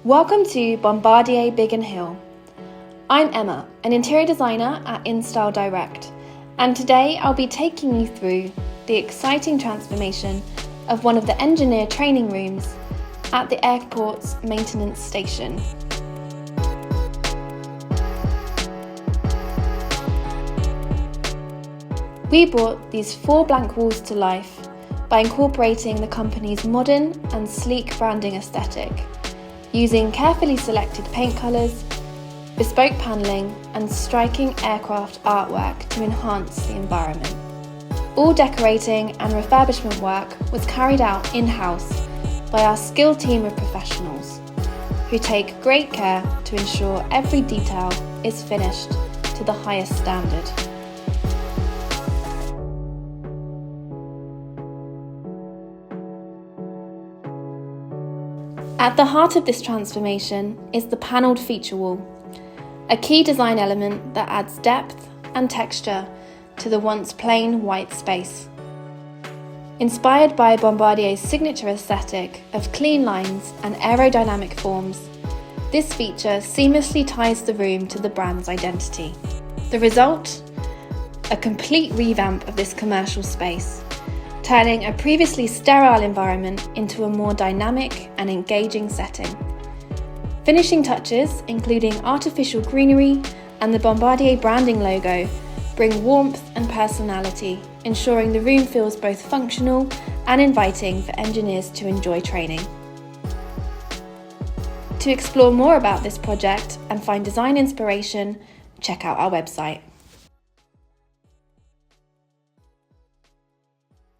Welcome to Bombardier Biggin Hill. I'm Emma, an interior designer at InStyle Direct, and today I'll be taking you through the exciting transformation of one of the engineer training rooms at the airport's maintenance station. We brought these 4 blank walls to life by incorporating the company's modern and sleek branding aesthetic, using carefully selected paint colours, bespoke panelling and striking aircraft artwork to enhance the environment. All decorating and refurbishment work was carried out in-house by our skilled team of professionals, who take great care to ensure every detail is finished to the highest standard. At the heart of this transformation is the panelled feature wall, a key design element that adds depth and texture to the once plain white space. Inspired by Bombardier's signature aesthetic of clean lines and aerodynamic forms, this feature seamlessly ties the room to the brand's identity. The result? A complete revamp of this commercial space, turning a previously sterile environment into a more dynamic and engaging setting. Finishing touches, including artificial greenery and the Bombardier branding logo, bring warmth and personality, ensuring the room feels both functional and inviting for engineers to enjoy training. To explore more about this project and find design inspiration, check out our website.